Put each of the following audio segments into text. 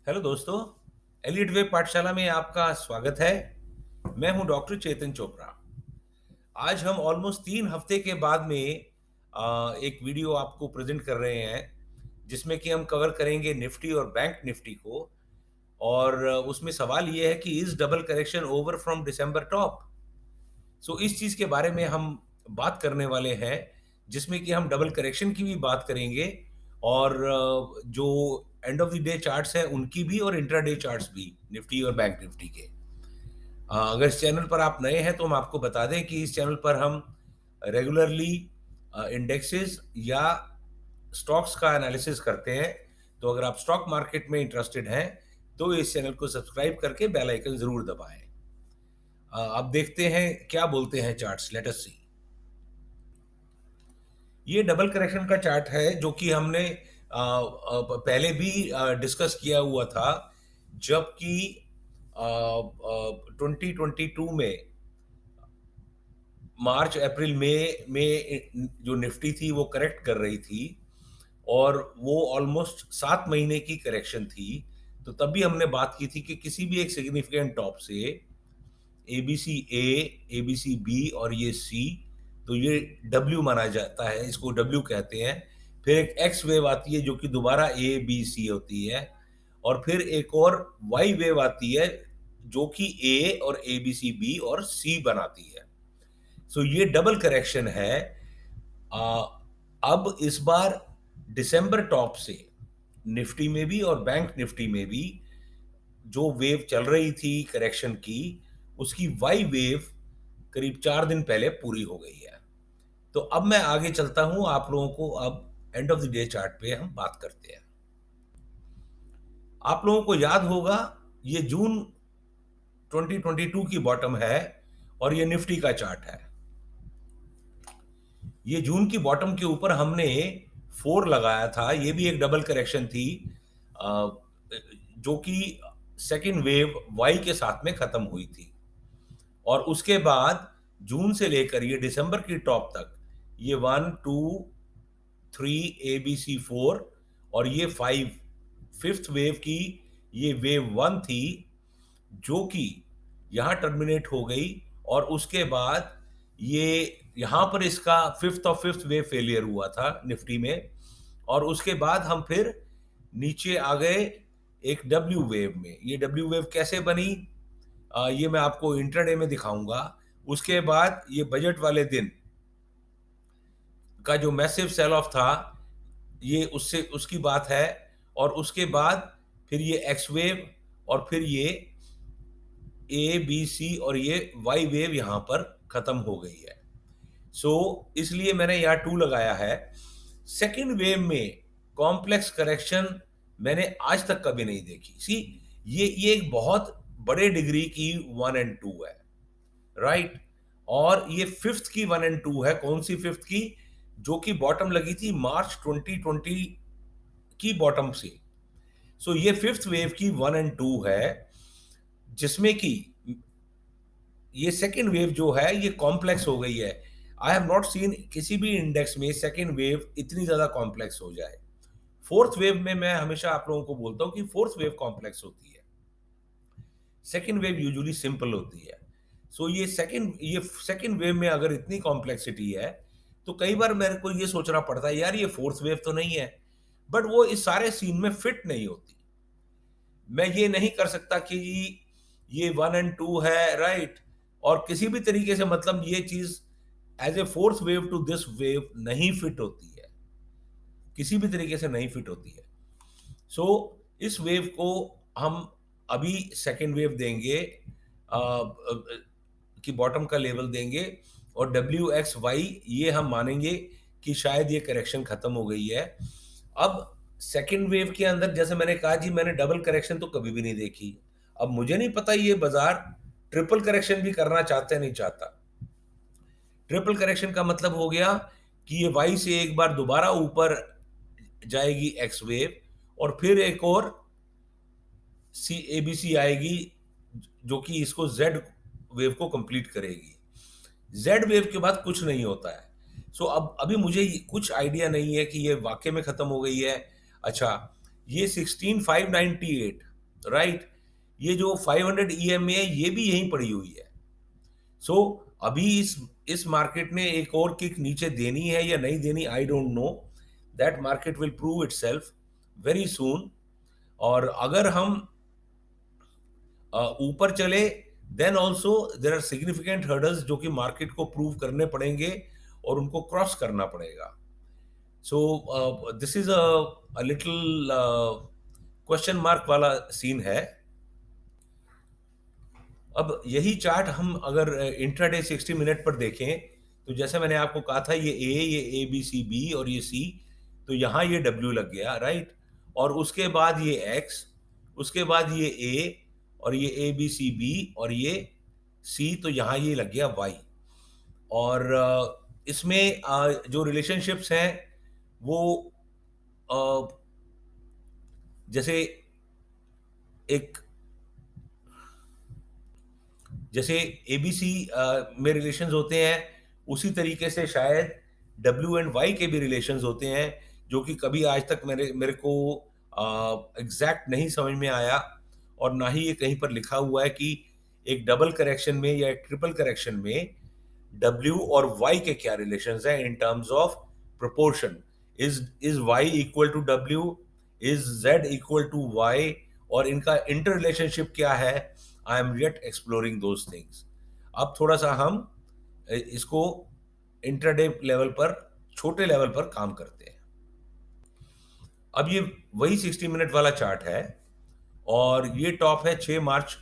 Hello दोस्तों। Elite web पाठशाला में आपका स्वागत है। मैं हूं डॉक्टर चेतन चोपड़ा। आज हम ऑलमोस्ट 3 हफ्ते के बाद में एक वीडियो आपको प्रेजेंट कर रहे हैं, जिसमें कि हम कवर करेंगे निफ्टी और बैंक निफ्टी को। और उसमें सवाल ये है कि is double correction over from December top. So इस चीज के बारे में हम बात करने वाले हैं, जिसमें कि हम डबल करेक्शन की भी बात करेंगे और जो end of the day charts हैं उनकी भी, और इंट्राडे चार्ट्स भी निफ्टी और बैंक निफ्टी के। अगर इस चैनल पर आप नए हैं तो हम आपको बता दें कि इस चैनल पर हम रेगुलरली इंडेक्सेस या स्टॉक्स का एनालिसिस करते हैं। तो अगर आप स्टॉक मार्केट में इंटरेस्टेड हैं तो इस चैनल को सब्सक्राइब करके बेल आइकन जरूर दबाएं। अब देखते हैं क्या बोलते हैं चार्ट्स। लेट अस सी। ये डबल करेक्शन का चार्ट है जो कि हमने पहले भी डिस्कस किया हुआ था, जबकि 2022 में मार्च अप्रैल मई में जो निफ्टी थी वो करेक्ट कर रही थी, और वो ऑलमोस्ट 7 महीने की करेक्शन थी। तो तब भी हमने बात की थी कि किसी भी एक सिग्निफिकेंट टॉप से एबीसी ए, एबीसी बी और ये सी, तो ये डब्ल्यू माना जाता है, इसको डब्ल्यू कहते हैं। फिर एक एक्स वेव आती है जो कि दोबारा ए बी सी होती है, और फिर एक और वाई वेव आती है जो कि ए और ए बी सी बी और सी बनाती है। सो ये डबल करेक्शन है। आ, अब इस बार दिसंबर टॉप से निफ्टी में भी और बैंक निफ्टी में भी जो वेव चल रही थी करेक्शन की, उसकी वाई वेव करीब 4 दिन पहले पूरी हो गई है। तो अब मैं आगे चलता हूं, आप लोगों को अब end of the day chart पे हम बात करते हैं। आप लोगों को याद होगा, ये जून 2022 की बॉटम है और ये निफ्टी का चार्ट है। ये जून की बॉटम के ऊपर हमने 4 लगाया था। ये भी एक डबल करेक्शन थी, जो कि सेकेंड वेव वाई के साथ में खत्म हुई थी। और उसके बाद जून से लेकर ये दिसंबर की टॉप तक ये 1 2 3 ABC 4 और ये 5, फिफ्थ वेव की ये वेव 1 थी, जो कि यहां टर्मिनेट हो गई। और उसके बाद ये यहां पर इसका फिफ्थ वेव फेलियर हुआ था निफ्टी में। और उसके बाद हम फिर नीचे आ गए एक डब्ल्यू वेव में। ये डब्ल्यू वेव कैसे बनी, ये मैं आपको इंटरडे में दिखाऊंगा। उसके बाद ये बजट वाले दिन का जो मैसिव सेल ऑफ था, ये उससे उसकी बात है। और उसके बाद फिर ये एक्स वेव, और फिर ये ए बी सी और ये वाई वेव यहां पर खत्म हो गई है। सो इसलिए मैंने यहाँ 2 लगाया है। सेकेंड वेव में कॉम्प्लेक्स करेक्शन मैंने आज तक कभी नहीं देखी। सी, ये एक बहुत बड़े डिग्री की 1 और 2 है, राइट। और ये फिफ्थ की 1 और 2 है। कौन सी फिफ्थ की? जो कि बॉटम लगी थी मार्च 2020 की बॉटम से। सो ये फिफ्थ वेव की 1 और 2 है, जिसमें कि ये सेकेंड वेव जो है ये कॉम्प्लेक्स हो गई है। आई हैव नॉट सीन किसी भी इंडेक्स में सेकेंड वेव इतनी ज्यादा कॉम्प्लेक्स हो जाए। फोर्थ वेव में मैं हमेशा आप लोगों को बोलता हूं कि फोर्थ वेव कॉम्प्लेक्स होती है, सेकेंड वेव यूजुअली सिंपल होती है। सो ये सेकेंड वेव में अगर इतनी कॉम्प्लेक्सिटी है, तो कई बार मेरे को ये सोचना पड़ता है यार ये फोर्थ वेव तो नहीं है, बट वो इस सारे सीन में फिट नहीं होती। मैं ये नहीं कर सकता कि ये 1 और 2 है, राइट, और किसी भी तरीके से मतलब ये चीज as a fourth wave to this wave नहीं फिट होती है, किसी भी तरीके से नहीं फिट होती है। सो इस वेव को हम अभी सेकेंड वेव देंगे, कि बॉटम का लेवल देंगे, और डब्ल्यू एक्स वाई ये हम मानेंगे कि शायद ये करेक्शन खत्म हो गई है। अब सेकेंड वेव के अंदर जैसे मैंने कहा जी, मैंने डबल करेक्शन तो कभी भी नहीं देखी। अब मुझे नहीं पता ये बाजार ट्रिपल करेक्शन भी करना चाहता है नहीं चाहता। ट्रिपल करेक्शन का मतलब हो गया कि ये वाई से एक बार दोबारा ऊपर जाएगी एक्स वेव, और फिर एक और सी एबीसी आएगी जो कि इसको जेड वेव को कंप्लीट करेगी। जेड वेव के बाद कुछ नहीं होता है। सो अब अभी मुझे कुछ आइडिया नहीं है कि ये वाकई में खत्म हो गई है। अच्छा, ये 16598 राइट। ये जो 500 ईएमए है ये भी यहीं पड़ी हुई है। सो अभी इस मार्केट ने एक और किक नीचे देनी है या नहीं देनी, I don't know. That market will prove itself very soon. और अगर हम ऊपर चले, then also there are significant hurdles जो कि मार्केट को प्रूव करने पड़ेंगे और उनको क्रॉस करना पड़ेगा। So this is a little question mark वाला सीन है। अब यही चार्ट हम अगर इंट्राडे 60 मिनट पर देखें, तो जैसे मैंने आपको कहा था, ये बी सी बी और ये सी, तो यहाँ ये डब्ल्यू लग गया, राइट। और उसके बाद ये एक्स, उसके बाद ये ए, और ये ए बी सी बी, और ये सी, तो यहाँ ये लग गया वाई। और इसमें जो रिलेशनशिप्स हैं वो अ, जैसे एक जैसे एबीसी में रिलेशंस होते हैं, उसी तरीके से शायद डब्ल्यू एंड वाई के भी रिलेशंस होते हैं, जो कि कभी आज तक मेरे मेरे को एग्जैक्ट नहीं समझ में आया। और ना ही ये कहीं पर लिखा हुआ है कि एक डबल करेक्शन में या एक ट्रिपल करेक्शन में डब्ल्यू और वाई के क्या रिलेशंस हैं in terms of proportion. Is Y equal to W, is Z equal to Y, और इनका इंटर रिलेशनशिप क्या है। I am yet exploring those things. अब थोड़ा सा हम इसको इंटरडे लेवल पर, छोटे लेवल पर काम करते हैं। अब ये वही 60 मिनट वाला चार्ट है, और ये टॉप है 6 मार्च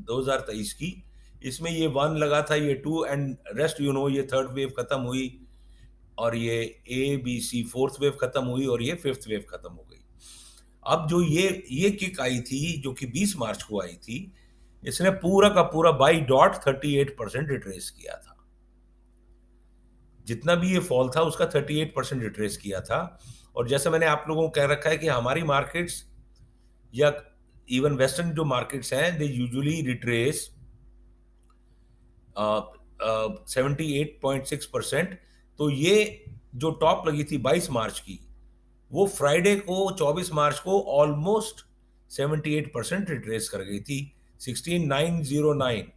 2023 की। इसमें ये 1 लगा था, ये 2 एंड रेस्ट ये थर्ड वेव खत्म हुई, और ये A B C fourth wave खत्म हुई, और ये फिफ्थ वेव खत्म हो गई। अब जो ये किक आई थी जो कि 20 मार्च को आई थी, इसने पूरा का पूरा बाई डॉट 38% रिट्रेस किया था। जितना भी ये फॉल था उसका 38% रिट्रेस किया था। और जैसे मैंने आप लोगों को कह रखा है कि हमारी मार्केट्स या इवन वेस्टर्न जो मार्केट्स हैं, दे यूजुअली रिट्रेस 78.6%। तो ये जो टॉप लगी थी 22 मार्च की, वो फ्राइडे को 24 मार्च को ऑलमोस्ट 78% रिट्रेस कर गई थी। 16909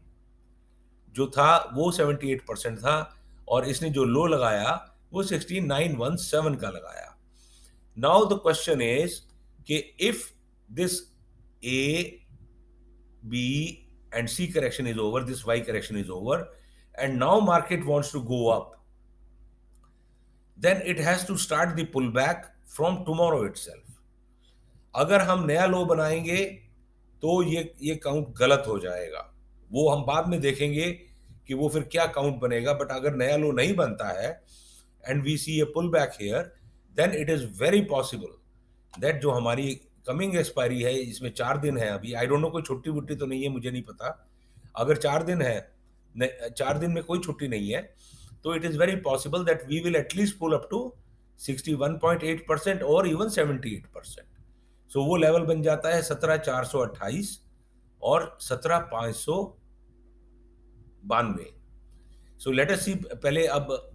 जो था वो 78% था, और इसने जो लो लगाया वो 16917 का लगाया। नाउ द क्वेश्चन इज कि if this A B and C correction is over, this Y correction is over, and now market wants to go up, then it has to start the pullback from tomorrow itself. अगर हम नया लो बनाएंगे तो ये count गलत हो जाएगा। वो हम बाद में देखेंगे कि वो फिर क्या काउंट बनेगा। बट अगर नया लो नहीं बनता है and we see a pull back here, then it is very possible that जो हमारी कमिंग एक्सपायरी है, इसमें 4 दिन है अभी, आई डोंट नो कोई छुट्टी वुट्टी तो नहीं है, मुझे नहीं पता। अगर 4 दिन है, 4 दिन में कोई छुट्टी नहीं है, तो it is very possible that we will at least pull up to 61.8% और इवन 78%। सो वो लेवल बन जाता है 17,428 और 17,592। सो लेट अस सी पहले, अब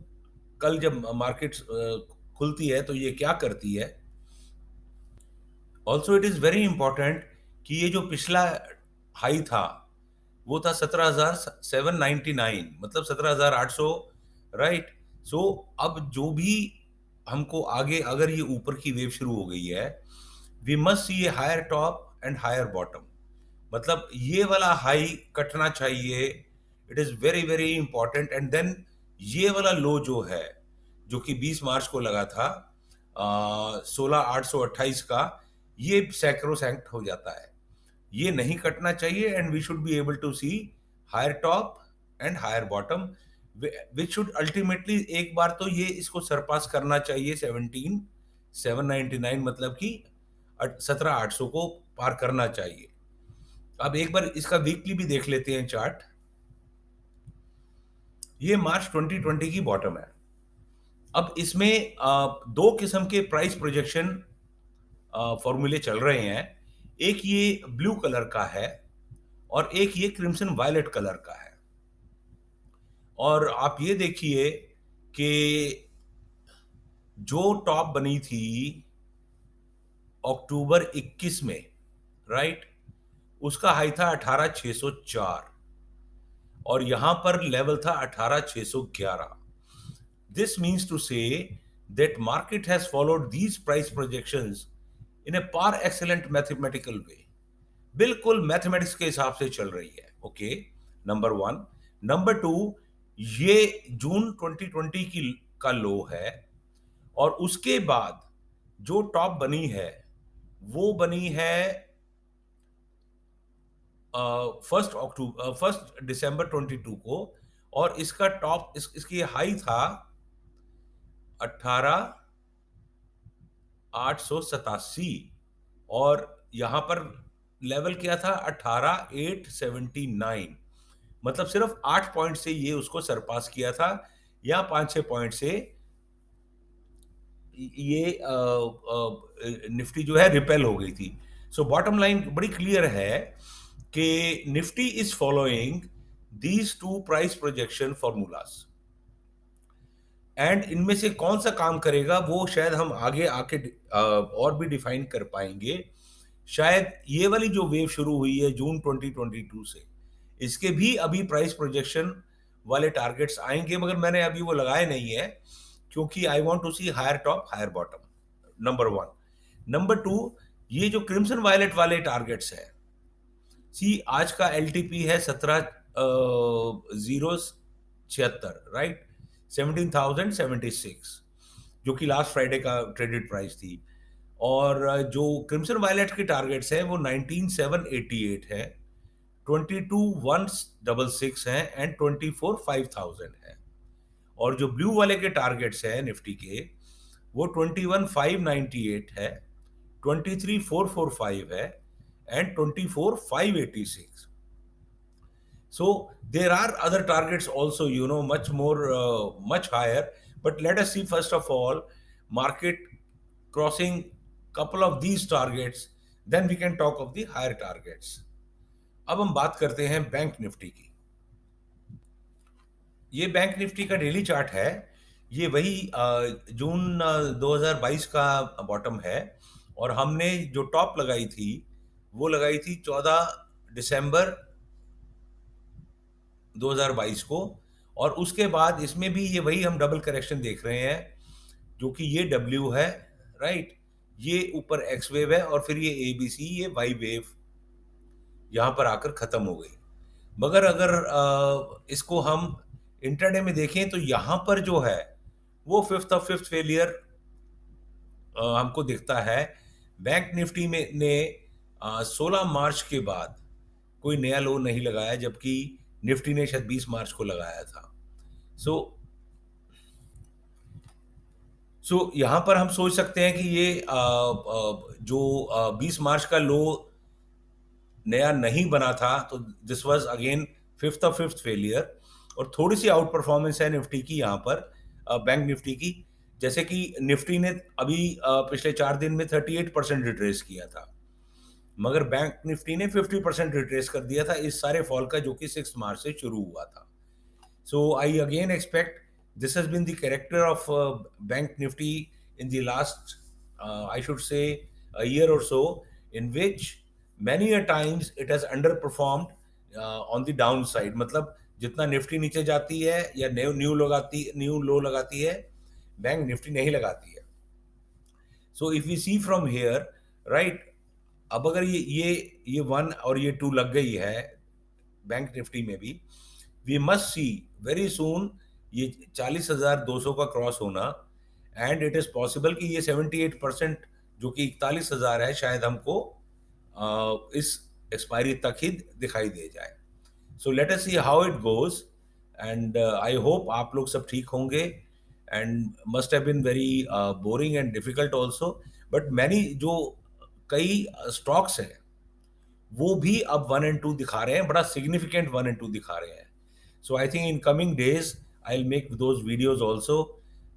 कल जब मार्केट खुलती है तो ये क्या करती है। Also it is very important कि ये जो पिछला हाई था वो था 17,799, मतलब 17,800, राइट। सो अब जो भी हमको आगे, अगर ये ऊपर की वेव शुरू हो गई है, we must see a higher top and higher bottom. मतलब ये वाला हाई कटना चाहिए, it is very very important. And then ये वाला लो जो है, जो कि 20 मार्च को लगा था 16,828 का, ये सैक्रोसैंक्ट हो जाता है, ये नहीं कटना चाहिए। And we should be able to see higher top and higher bottom, which should ultimately एक बार तो ये इसको सरपास करना चाहिए 17,799, मतलब कि 17,800 को पार करना चाहिए। अब एक बार इसका वीकली भी देख लेते हैं चार्ट। ये मार्च 2020 की बॉटम है। अब इसमें दो किस्म के प्राइस प्रोजेक्शन फॉर्मूले चल रहे हैं। एक ये ब्लू कलर का है और एक ये क्रिम्सन वायलेट कलर का है। और आप ये देखिए कि जो टॉप बनी थी अक्टूबर 21 में, राइट, उसका हाई था 18,604 और यहां पर लेवल था 18,611. This means to say that market has followed these price projections in a par excellent mathematical way. बिल्कुल मैथमेटिक्स के हिसाब से चल रही है. Okay, number one. Number two, ये जून 2020 की का लो है और उसके बाद जो टॉप बनी है वो बनी है 1 दिसंबर 22 को और इसका टॉप इसकी हाई था 18,887 और यहां पर लेवल क्या था 18,879. मतलब सिर्फ 8 पॉइंट से ये उसको सरपास किया था या 5-6 पॉइंट से ये निफ्टी जो है रिपेल हो गई थी. सो बॉटम लाइन बड़ी क्लियर है कि Nifty is following these two price projection formulas and इनमें से कौन सा काम करेगा वो शायद हम आगे आके और भी डिफाइन कर पाएंगे. शायद ये वाली जो वेव शुरू हुई है जून 2022 से, इसके भी अभी प्राइस प्रोजेक्शन वाले टारगेट्स आएंगे, मगर मैंने अभी वो लगाए नहीं है क्योंकि I want to see higher top higher bottom. Number one. Number two, ये जो क्रिम्सन वायलेट वाले टारगेट्स है, सी आज का एलटीपी है 17,076, राइट, 17,076 जो कि लास्ट फ्राइडे का ट्रेडेड प्राइस थी. और जो क्रिम्सन वायलेट के टारगेट्स हैं वो 19,788 है, 22,166 है एंड 24,500 है. और जो ब्लू वाले के टारगेट्स हैं निफ्टी के वो 21,598 है, 23,445 है and 24,586. So there are other targets also, much more, much higher. But let us see first of all, market crossing couple of these targets, then we can talk of the higher targets. अब हम बात करते हैं bank Nifty की. ये bank Nifty का daily chart है. ये वही जून 2022 का बॉटम है और हमने जो टॉप लगाई थी वो लगाई थी 14 दिसंबर 2022 को और उसके बाद इसमें भी ये वही हम डबल करेक्शन देख रहे हैं जो कि ये W है, राइट, ये ऊपर एक्स वेव है और फिर ये ABC, ये वाई वेव यहां पर आकर खत्म हो गई. मगर अगर इसको हम इंट्राडे में देखें तो यहां पर जो है वो फिफ्थ फेलियर हमको दिखता है. बैंक निफ्टी में ने 16 मार्च के बाद कोई नया लो नहीं लगाया जबकि निफ्टी ने शायद 20 मार्च को लगाया था. सो यहां पर हम सोच सकते हैं कि ये जो 20 मार्च का लो नया नहीं बना था तो this was again fifth failure और थोड़ी सी आउट परफॉर्मेंस है निफ्टी की यहाँ पर, बैंक निफ्टी की. जैसे कि निफ्टी ने अभी पिछले 4 दिन में 38% रिट्रेस किया था मगर बैंक निफ्टी ने 50% रिट्रेस कर दिया था इस सारे फॉल का जो कि 6 मार्च से शुरू हुआ था. So I again expect this has been the character of bank nifty in the last I should say a year or so, in which many a times it has underperformed on the downside. मतलब जितना Nifty नीचे जाती है या new लो लगाती है bank Nifty नहीं लगाती है. So if we see from here, right, अब अगर ये 1 और ये 2 लग गई है बैंक निफ्टी में भी, we must see very soon ये 40,200 का क्रॉस होना एंड इट इज पॉसिबल कि ये 78% जो कि 41,000 है शायद हमको इस एक्सपायरी तक ही दिखाई दे जाए. So let us see how it goes and I hope आप लोग सब ठीक होंगे and must have been very boring and difficult also, but many जो कई स्टॉक्स हैं वो भी अब 1 and 2 दिखा रहे हैं, बड़ा सिग्निफिकेंट 1 and 2 दिखा रहे हैं. So I think in coming days I'll make those videos also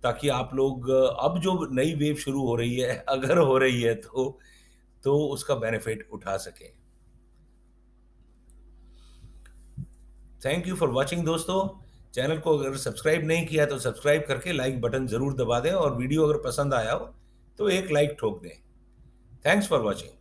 ताकि आप लोग अब जो नई वेव शुरू हो रही है अगर हो रही है तो उसका बेनिफिट उठा सकें. थैंक यू फॉर वॉचिंग दोस्तों. चैनल को अगर सब्सक्राइब नहीं किया तो सब्सक्राइब करके लाइक बटन जरूर दबा दें और वीडियो अगर पसंद आया हो तो एक लाइक ठोक दें. Thanks for watching.